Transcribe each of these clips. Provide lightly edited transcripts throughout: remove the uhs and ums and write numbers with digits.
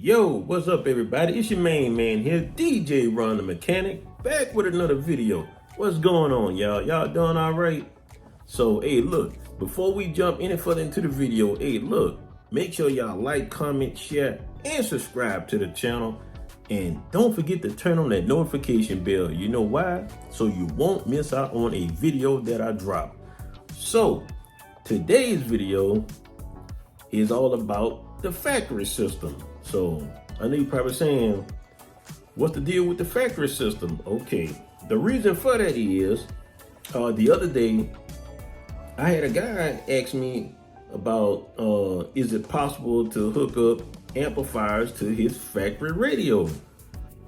Yo, what's up everybody? It's your main man here, DJ Ron the Mechanic, back with another video. What's going on, y'all? Y'all doing all right? So, hey, look, before we jump any further into the video, hey, look, make sure y'all like, comment, share, and subscribe to the channel. And don't forget to turn on that notification bell. You know why? So you won't miss out on a video that I drop. So, today's video is all about the factory system. So I know you're probably saying, what's the deal with the factory system? Okay, the reason for that is, the other day, I had a guy ask me about, is it possible to hook up amplifiers to his factory radio?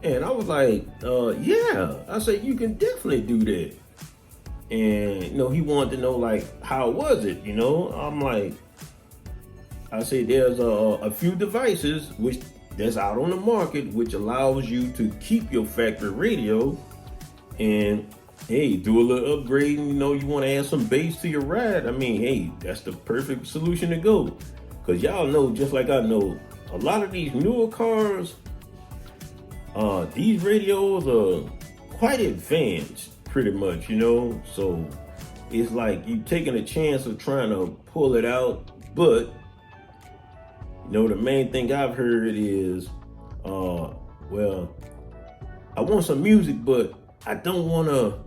And I was like, yeah. I said, you can definitely do that. And, you know, he wanted to know, like, how was it, you know? I'm like, I say there's a few devices which that's out on the market which allows you to keep your factory radio and hey, do a little upgrade. You know, you want to add some bass to your ride. I mean, hey, that's the perfect solution to go. Because y'all know, just like I know, a lot of these newer cars, these radios are quite advanced, pretty much, you know. So it's like you taking a chance of trying to pull it out, but you know, the main thing I've heard is, well, I want some music, but I don't want to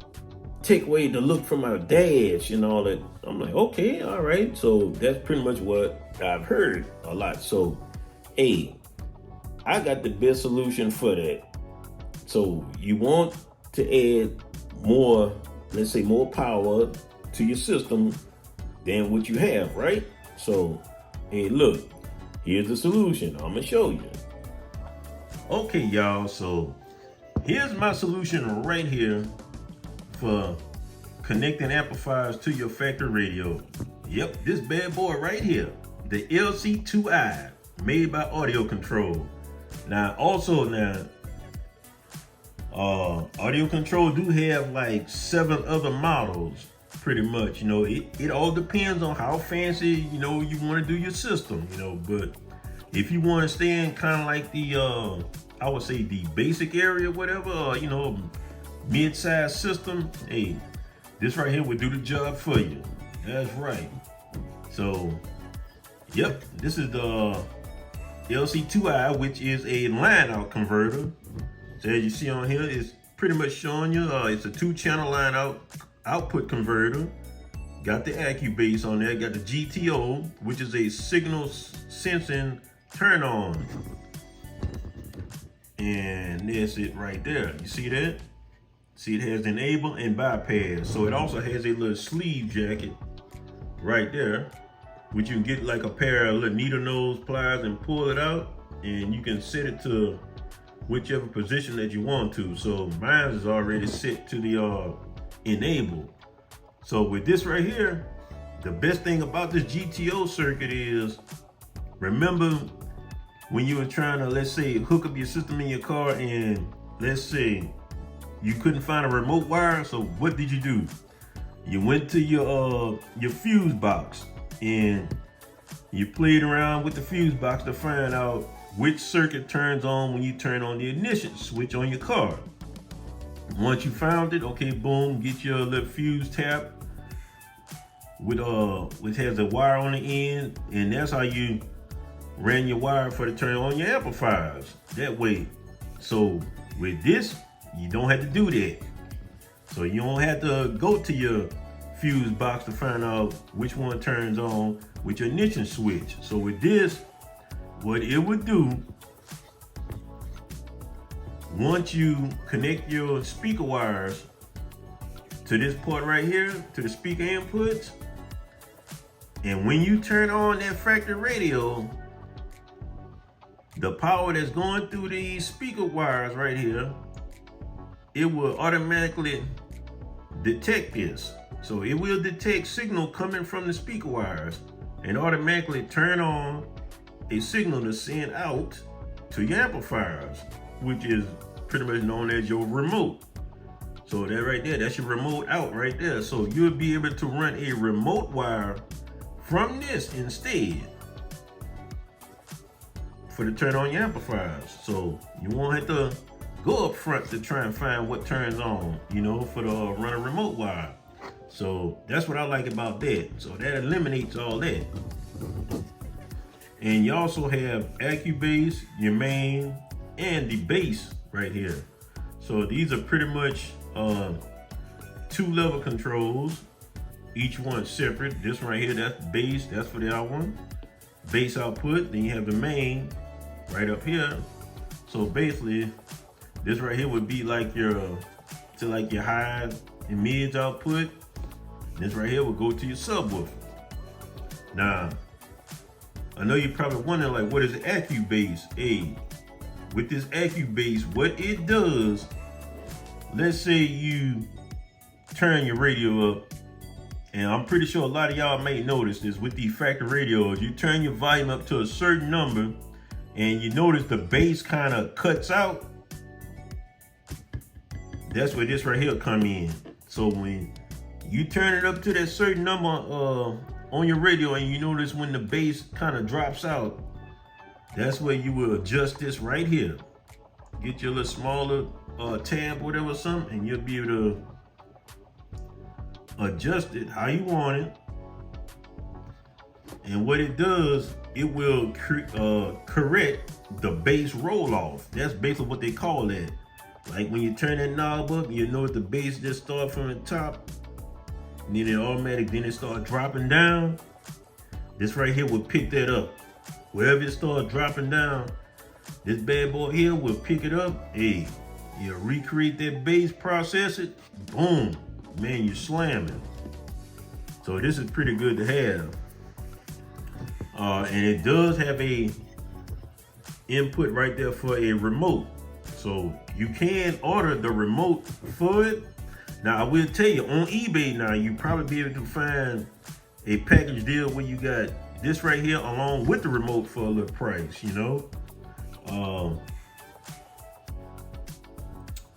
take away the look from my dash and all that. I'm like, okay, all right. So that's pretty much what I've heard a lot. So, hey, I got the best solution for that. So you want to add more, let's say more power to your system than what you have, right? So, hey, look. Here's the solution. I'm gonna show you. Okay, y'all, so here's my solution right here for connecting amplifiers to your factory radio. Yep, this bad boy right here, the LC2i, made by AudioControl. Now, also AudioControl do have like 7 other models, pretty much. You know, it all depends on how fancy, you know, you want to do your system, you know. But if you want to stay in kind of like the I would say the basic area, whatever, you know, mid-size system, hey, this right here would do the job for you. That's right. So yep, this is the LC2i, which is a line out converter. So as you see on here, it's pretty much showing you it's a 2-channel line out output converter. Got the AccuBASS on there, got the GTO, which is a signal sensing turn on. And that's it right there. You see that? See, it has enable and bypass. So it also has a little sleeve jacket right there, which you can get like a pair of little needle nose pliers and pull it out, and you can set it to whichever position that you want to. So mine is already set to the enable. So with this right here, the best thing about this GTO circuit is, remember when you were trying to, let's say, hook up your system in your car, and let's say you couldn't find a remote wire. So what did you do? You went to your fuse box and you played around with the fuse box to find out which circuit turns on when you turn on the ignition switch on your car. Once you found it, okay, boom, get your little fuse tap with which has a wire on the end, and that's how you ran your wire for the turn on your amplifiers that way. So with this, you don't have to do that. So you don't have to go to your fuse box to find out which one turns on with your ignition switch. So with this, what it would do, once you connect your speaker wires to this port right here, to the speaker inputs, and when you turn on that factory radio, the power that's going through these speaker wires right here, it will automatically detect this. So it will detect signal coming from the speaker wires and automatically turn on a signal to send out to your amplifiers, which is pretty much known as your remote. So that right there, that's your remote out right there. So you'll be able to run a remote wire from this instead, for to turn on your amplifiers. So you won't have to go up front to try and find what turns on, you know, for the run a remote wire. So that's what I like about that. So that eliminates all that. And you also have AccuBASS, your main, and the bass right here. So these are pretty much 2 level controls, each one separate. This one right here, that's bass, that's for that one. Bass output, then you have the main right up here. So basically, this right here would be like your high and mids output. This right here will go to your subwoofer. Now, I know you're probably wondering, like, what is AccuBASS? Hey, with this AccuBASS, what it does, let's say you turn your radio up, and I'm pretty sure a lot of y'all may notice this with these factory radios. You turn your volume up to a certain number, and you notice the bass kind of cuts out. That's where this right here come in. So when you turn it up to that certain number on your radio, and you notice when the bass kind of drops out, that's where you will adjust this right here. Get your little smaller tab, whatever, something, and you'll be able to adjust it how you want it. And what it does, it will correct the bass roll off. That's basically what they call that. Like when you turn that knob up, you know the bass just start from the top, and then it automatic, then it start dropping down. This right here will pick that up. Wherever it starts dropping down, this bad boy here will pick it up. Hey, you recreate that bass, process it, boom, man, you're slamming. So this is pretty good to have. And it does have a input right there for a remote. So you can order the remote for it. Now I will tell you, on eBay now, you probably be able to find a package deal where you got this right here along with the remote for a little price, you know.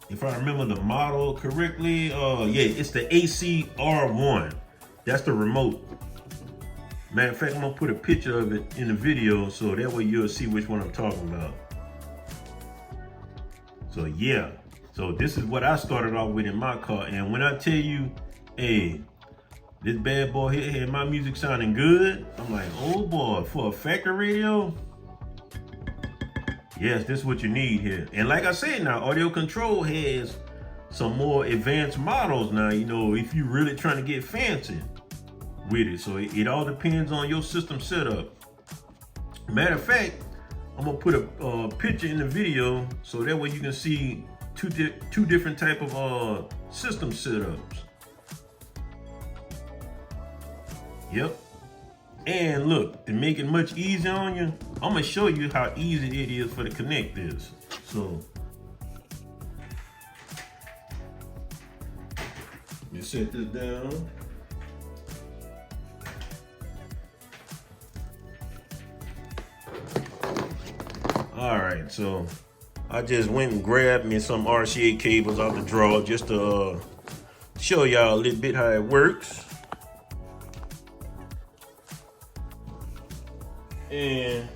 If I remember the model correctly, yeah, it's the ACR1. That's the remote. Matter of fact, I'm gonna put a picture of it in the video so that way you'll see which one I'm talking about. So yeah, so this is what I started off with in my car. And when I tell you, hey, this bad boy here had my music sounding good, I'm like, oh boy, for a factory radio, yes, this is what you need here. And like I said, now AudioControl has some more advanced models now, you know, if you're really trying to get fancy with it. So it all depends on your system setup. Matter of fact, I'm gonna put a picture in the video so that way you can see two different type of system setups. Yep. And look, to make it much easier on you, I'm gonna show you how easy it is for to connect this. So let me set this down. All right, so I just went and grabbed me some RCA cables out the drawer just to show y'all a little bit how it works. And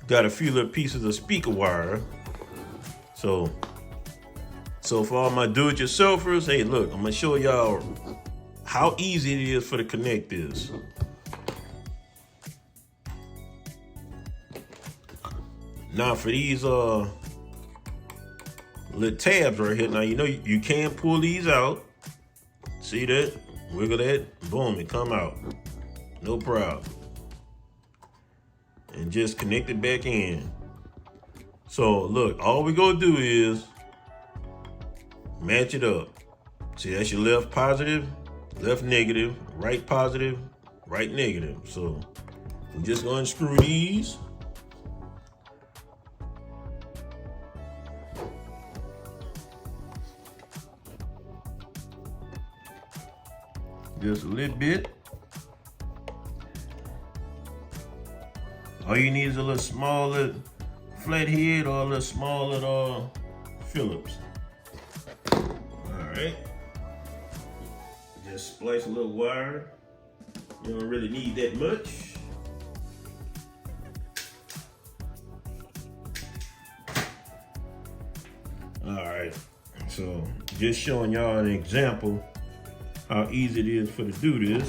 got a few little pieces of speaker wire. So for all my do-it-yourselfers, hey, look, I'm gonna show y'all how easy it is for to connect this. Now for these little tabs right here, now you know you can pull these out. See that? Wiggle that, boom, it come out. No problem. And just connect it back in. So look, all we gonna do is match it up. See, that's your left positive, left negative, right positive, right negative. So we're just gonna unscrew these. Just a little bit. All you need is a little smaller flathead or a little smaller Phillips. All right. Just splice a little wire. You don't really need that much. So just showing y'all an example how easy it is to do this.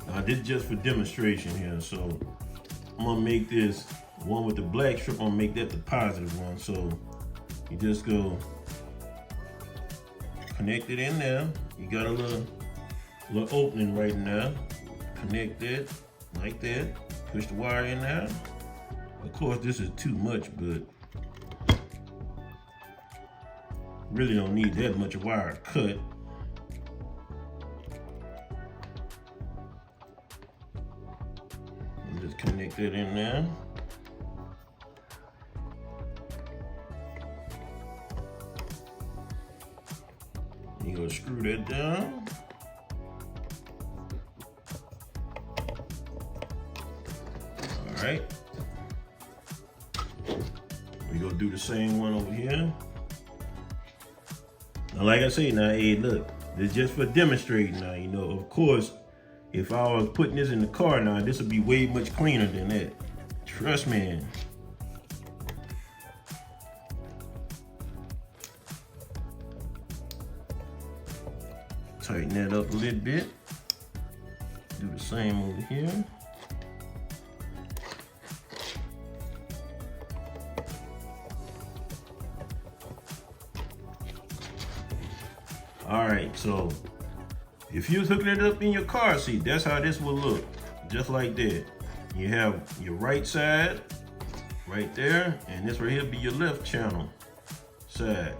Now this is just for demonstration here. So I'm gonna make this one with the black strip, I'm gonna make that the positive one. So you just go connect it in there. You got a little opening right now. Connect it like that. Push the wire in there. Of course, this is too much, but really don't need that much wire cut. And just connect it in there. You go screw that down. All right. We go do the same one over here. Now, like I say, now, hey, look, this is just for demonstrating. Now, you know, of course, if I was putting this in the car now, this would be way much cleaner than that. Trust me. Tighten that up a little bit. Do the same over here. All right, so if you was hooking it up in your car seat, that's how this will look, just like that. You have your right side right there, and this right here be your left channel side.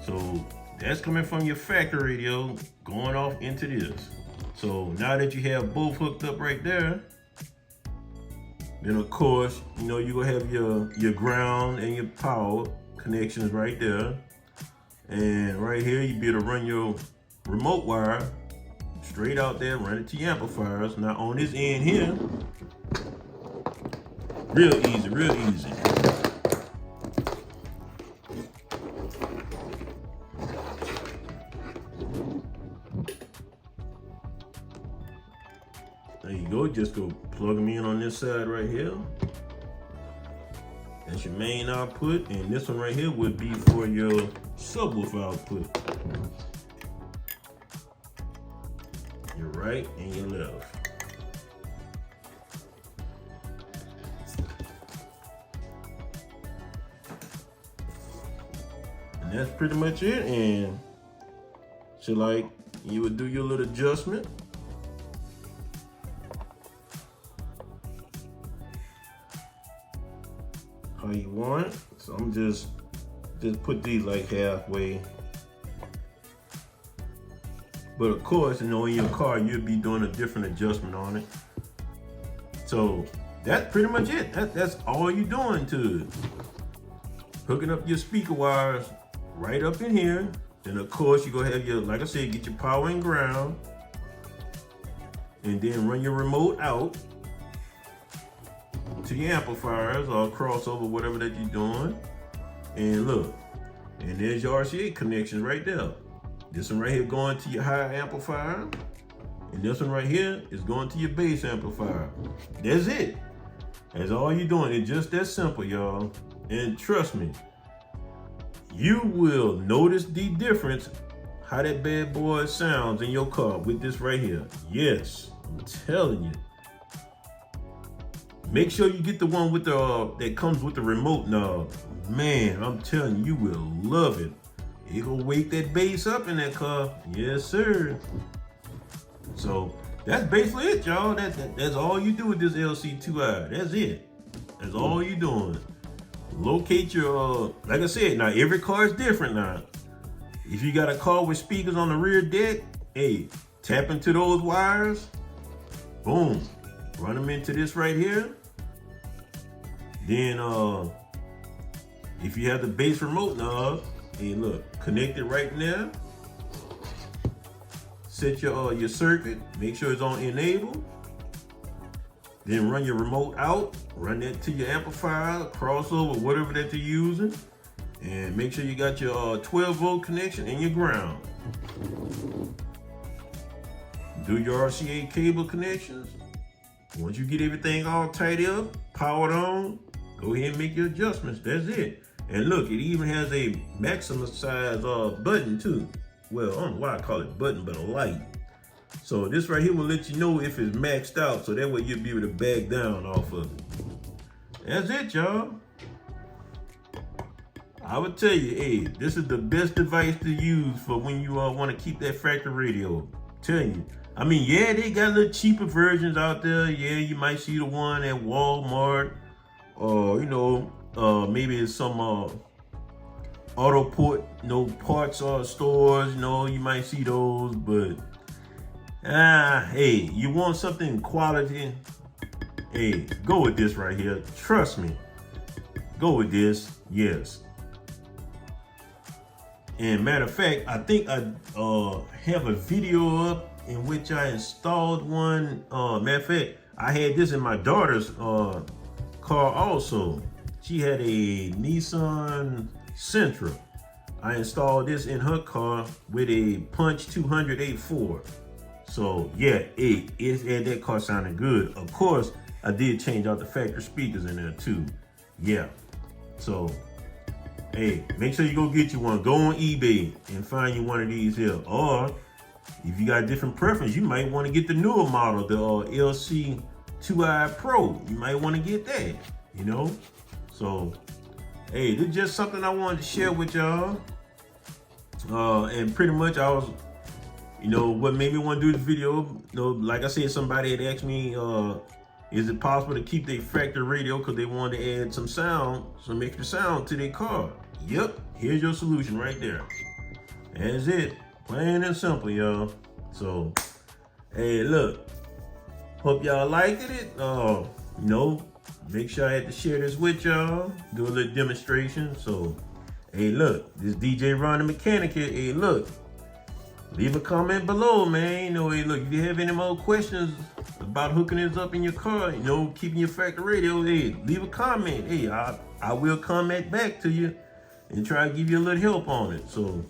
So that's coming from your factory radio going off into this. So now that you have both hooked up right there, then of course, you know, you're gonna have your ground and your power connections right there. And right here, you be able to run your remote wire straight out there, run it to your amplifiers. Now on this end here, real easy, real easy. There you go, just go plug them in on this side right here. That's your main output, and this one right here would be for your subwoofer output. Your right and your left. And that's pretty much it. And so like you would do your little adjustment. How you want. So I'm just put these like halfway. But of course, you know, in your car, you'll be doing a different adjustment on it. So that's pretty much it. That's all you're doing to it. Hooking up your speaker wires right up in here. Then of course, you're gonna have your, like I said, get your power and ground. And then run your remote out to your amplifiers or crossover, whatever that you're doing. And look, and there's your RCA connections right there. This one right here going to your high amplifier, and this one right here is going to your bass amplifier. That's it. That's all you're doing. It's just that simple, y'all. And trust me, you will notice the difference how that bad boy sounds in your car with this right here. Yes, I'm telling you. Make sure you get the one with the that comes with the remote knob. Man, I'm telling you, you will love it. It will wake that bass up in that car. Yes, sir. So that's basically it, y'all. That's all you do with this LC2i. That's it. That's all you doing. Locate your, like I said, now every car is different now. If you got a car with speakers on the rear deck, hey, tap into those wires, boom, run them into this right here. Then if you have the bass remote knob, hey look, connect it right now. Set your circuit, make sure it's on enable. Then run your remote out, run that to your amplifier, crossover, whatever that you're using. And make sure you got your 12-volt connection and your ground. Do your RCA cable connections. Once you get everything all tied up, powered on, go ahead and make your adjustments. That's it. And look, it even has a maximum size button too. Well, I don't know why I call it button, but a light. So this right here will let you know if it's maxed out, so that way you'll be able to back down off of it. That's it, y'all. I would tell you, hey, this is the best device to use for when you want to keep that factory radio. Tell you. I mean, yeah, they got little cheaper versions out there. Yeah, you might see the one at Walmart, or maybe it's some Autoport, parts stores. You might see those, but hey, you want something quality? Hey, go with this right here. Trust me. Go with this. Yes. And matter of fact, I think I have a video up in which I installed one. Matter of fact, I had this in my daughter's car also. She had a Nissan Sentra. I installed this in her car with a Punch 284. So yeah, that car sounded good. Of course, I did change out the factory speakers in there too. Yeah. So hey, make sure you go get you one. Go on eBay and find you one of these here. Or if you got a different preference, you might want to get the newer model, the LC2i Pro. You might want to get that, So, hey, this is just something I wanted to share with y'all. And pretty much I was, what made me want to do this video, like I said, somebody had asked me, is it possible to keep their factory radio because they wanted to add some extra sound to their car? Yep, here's your solution right there. That's it, plain and simple, y'all. So, hey, look, hope y'all liked it. Make sure I had to share this with y'all, do a little demonstration. So, hey, look, this DJ Ron the Mechanic here. Hey, look, leave a comment below, man. Hey, look, if you have any more questions about hooking this up in your car, keeping your factory radio, hey, leave a comment. Hey, I will comment back to you and try to give you a little help on it. So,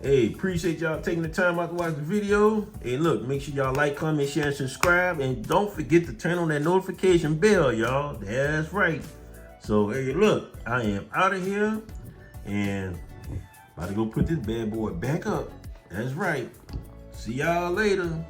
hey, appreciate y'all taking the time out to watch the video. Hey, look, make sure y'all like, comment, share, and subscribe. And don't forget to turn on that notification bell, y'all. That's right. So, hey, look, I am out of here and about to go put this bad boy back up. That's right. See y'all later.